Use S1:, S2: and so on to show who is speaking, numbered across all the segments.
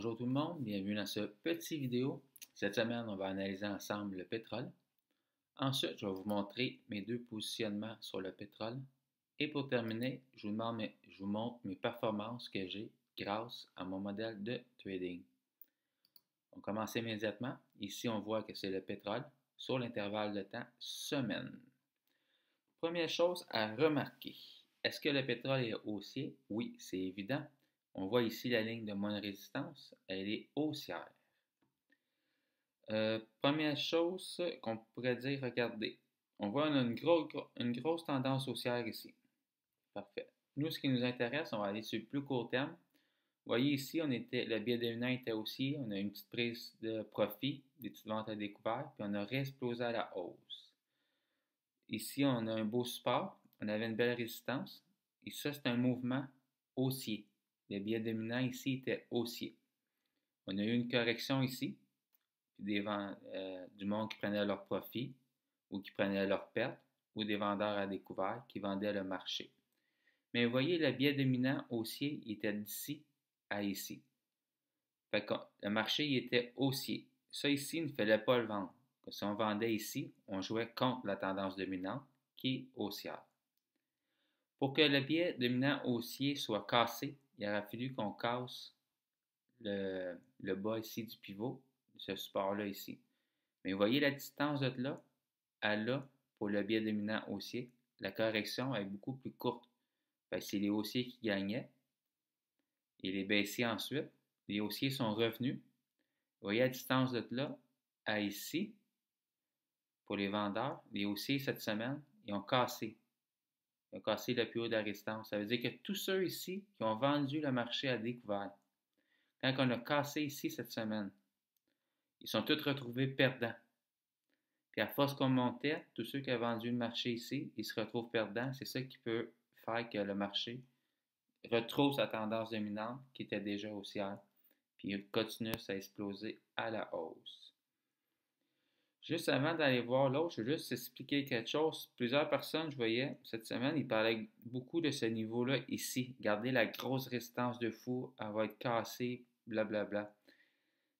S1: Bonjour tout le monde, bienvenue dans ce petit vidéo. Cette semaine, on va analyser ensemble le pétrole. Ensuite, je vais vous montrer mes deux positionnements sur le pétrole. Et pour terminer, je vous montre mes performances que j'ai grâce à mon modèle de trading. On commence immédiatement. Ici, on voit que c'est le pétrole sur l'intervalle de temps semaine. Première chose à remarquer, est-ce que le pétrole est haussier? Oui, c'est évident. On voit ici la ligne de moins de résistance, elle est haussière. Première chose qu'on pourrait dire, regardez, on voit qu'on a une grosse tendance haussière ici. Parfait. Nous, ce qui nous intéresse, on va aller sur le plus court terme. Vous voyez ici, le biais dominant était haussier, on a une petite prise de profit, des petites ventes à découvert, puis on a réexplosé à la hausse. Ici, on a un beau support, on avait une belle résistance, et ça, c'est un mouvement haussier. Le biais dominant ici était haussier. On a eu une correction ici, puis du monde qui prenait leur profit ou qui prenait leur perte, ou des vendeurs à découvert qui vendaient le marché. Mais vous voyez, le biais dominant haussier il était d'ici à ici. Fait que le marché il était haussier. Ça ici ne fallait pas le vendre. Si on vendait ici, on jouait contre la tendance dominante qui est haussière. Pour que le biais dominant haussier soit cassé, il aurait fallu qu'on casse le bas ici du pivot, ce support-là ici. Mais vous voyez la distance de là à là pour le biais dominant haussier, la correction est beaucoup plus courte. C'est les haussiers qui gagnaient et les baissiers ensuite. Les haussiers sont revenus. Vous voyez la distance de là à ici pour les vendeurs. Les haussiers cette semaine, ils ont cassé. Ils ont cassé le plus haut de la résistance. Ça veut dire que tous ceux ici qui ont vendu le marché à découvert, quand on a cassé ici cette semaine, ils sont tous retrouvés perdants. Puis à force qu'on montait, tous ceux qui ont vendu le marché ici, ils se retrouvent perdants. C'est ça qui peut faire que le marché retrouve sa tendance dominante qui était déjà haussière, puis il continue à exploser à la hausse. Juste avant d'aller voir l'autre, je veux juste expliquer quelque chose. Plusieurs personnes, je voyais cette semaine, ils parlaient beaucoup de ce niveau-là ici. Regardez la grosse résistance de fou, elle va être cassée, blablabla.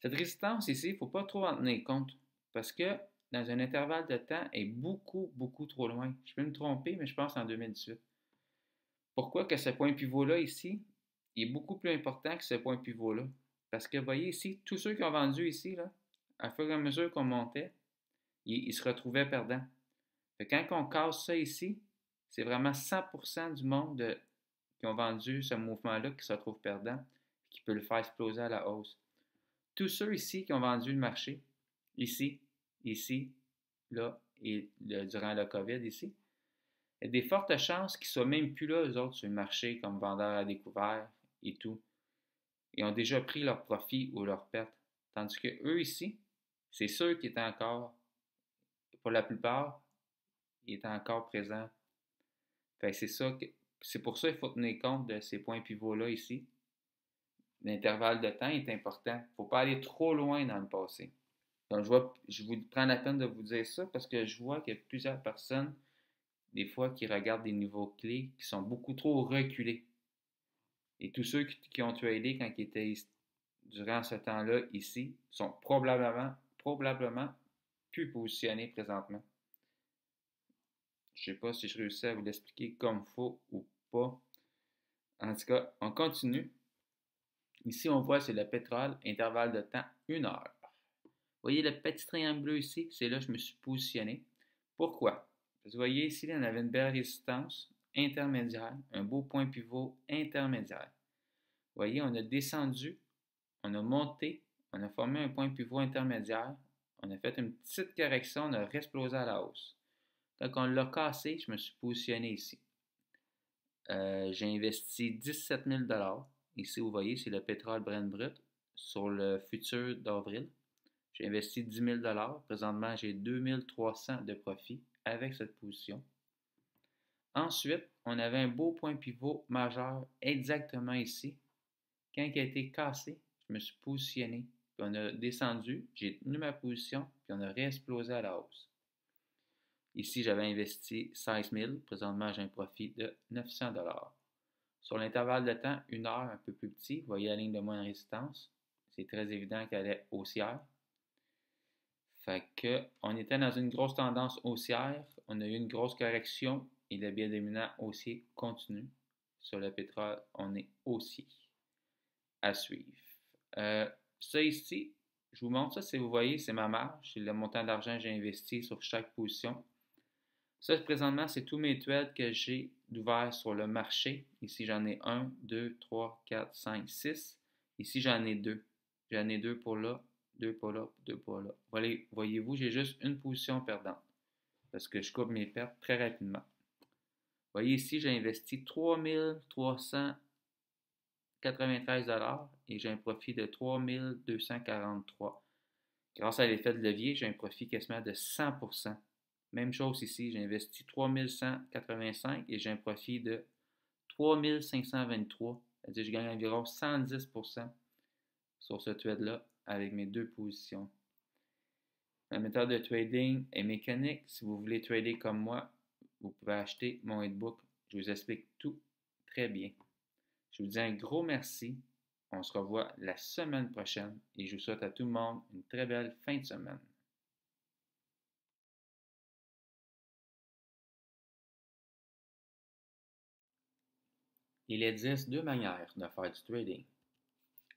S1: Cette résistance ici, il ne faut pas trop en tenir compte parce que dans un intervalle de temps, elle est beaucoup, beaucoup trop loin. Je peux me tromper, mais je pense en 2018. Pourquoi que ce point pivot-là ici, il est beaucoup plus important que ce point pivot-là? Parce que vous voyez ici, tous ceux qui ont vendu ici, là, à fur et à mesure qu'on montait, ils se retrouvaient perdants. Quand on casse ça ici, c'est vraiment 100% du monde qui ont vendu ce mouvement-là qui se retrouve perdant et qui peut le faire exploser à la hausse. Tous ceux ici qui ont vendu le marché, ici, là, et durant le COVID ici, il y a des fortes chances qu'ils ne soient même plus là, eux autres, sur le marché, comme vendeurs à découvert et tout. Ils ont déjà pris leur profit ou leur perte. Tandis que eux ici, c'est ceux qui étaient encore, pour la plupart, ils étaient encore présents. C'est pour ça qu'il faut tenir compte de ces points pivots-là ici. L'intervalle de temps est important. Il ne faut pas aller trop loin dans le passé. Donc, je vous prends la peine de vous dire ça parce que je vois qu'il y a plusieurs personnes, des fois, qui regardent des niveaux clés qui sont beaucoup trop reculés. Et tous ceux qui ont tradé quand ils étaient durant ce temps-là ici sont probablement plus positionnés présentement. Je ne sais pas si je réussis à vous l'expliquer comme il faut ou pas. En tout cas, on continue. Ici, on voit c'est le pétrole, intervalle de temps 1 heure. Vous voyez le petit triangle bleu ici? C'est là que je me suis positionné. Pourquoi? Parce que vous voyez ici, on avait une belle résistance intermédiaire, un beau point pivot intermédiaire. Vous voyez, on a descendu, on a monté, on a formé un point pivot intermédiaire, on a fait une petite correction, on a explosé à la hausse. Quand on l'a cassé, je me suis positionné ici. J'ai investi 17 000 $. Ici, vous voyez, c'est le pétrole Brent brut sur le futur d'avril. J'ai investi 10 000 $. Présentement, j'ai 2 300 de profit avec cette position. Ensuite, on avait un beau point pivot majeur exactement ici. Quand il a été cassé, je me suis positionné. Puis on a descendu, j'ai tenu ma position, puis on a réexplosé à la hausse. Ici, j'avais investi 16 000. Présentement, j'ai un profit de 900 $. Sur l'intervalle de temps, 1 heure un peu plus petit, vous voyez la ligne de moins de résistance. c'est très évident qu'elle est haussière. Fait que, on était dans une grosse tendance haussière, on a eu une grosse correction et le biais dominant haussier continue. Sur le pétrole, on est haussier. À suivre. Ça ici, je vous montre ça si vous voyez, c'est ma marge, c'est le montant d'argent que j'ai investi sur chaque position. Ça, présentement, c'est tous mes trades que j'ai d'ouvert sur le marché. Ici, j'en ai 1, 2, 3, 4, 5, 6. Ici, j'en ai 2. J'en ai 2 pour là, 2 pour là, 2 pour là. Voyez-vous, j'ai juste une position perdante parce que je coupe mes pertes très rapidement. Voyez ici, j'ai investi 3393 et j'ai un profit de 3243. Grâce à l'effet de levier, j'ai un profit quasiment de 100%. Même chose ici, j'ai investi 3185 et j'ai un profit de 3523. C'est-à-dire que je gagne environ 110% sur ce trade-là avec mes deux positions. La méthode de trading est mécanique. Si vous voulez trader comme moi, vous pouvez acheter mon e-book. Je vous explique tout très bien. Je vous dis un gros merci. On se revoit la semaine prochaine et je vous souhaite à tout le monde une très belle fin de semaine. Il existe deux manières de faire du trading.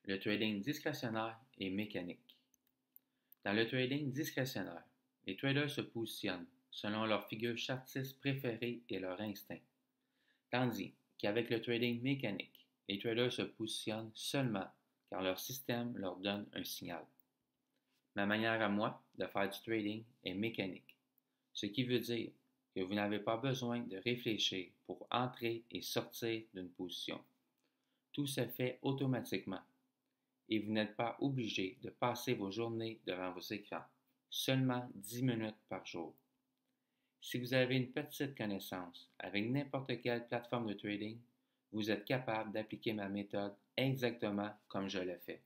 S1: Le trading discrétionnaire et mécanique. Dans le trading discrétionnaire, les traders se positionnent selon leur figure chartiste préférée et leur instinct. Tandis qu'avec le trading mécanique, les traders se positionnent seulement car leur système leur donne un signal. Ma manière à moi de faire du trading est mécanique, ce qui veut dire que vous n'avez pas besoin de réfléchir pour entrer et sortir d'une position. Tout se fait automatiquement et vous n'êtes pas obligé de passer vos journées devant vos écrans, seulement 10 minutes par jour. Si vous avez une petite connaissance avec n'importe quelle plateforme de trading, vous êtes capable d'appliquer ma méthode exactement comme je le fais,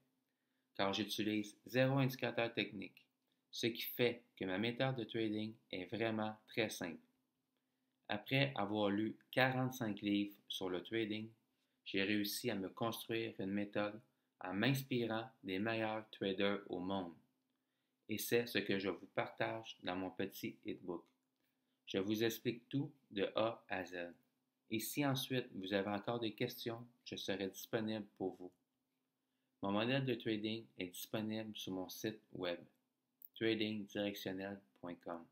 S1: car j'utilise zéro indicateur technique, ce qui fait que ma méthode de trading est vraiment très simple. Après avoir lu 45 livres sur le trading, j'ai réussi à me construire une méthode en m'inspirant des meilleurs traders au monde. Et c'est ce que je vous partage dans mon petit e-book. Je vous explique tout de A à Z. Et si ensuite vous avez encore des questions, je serai disponible pour vous. Mon modèle de trading est disponible sur mon site web tradingdirectionnel.com.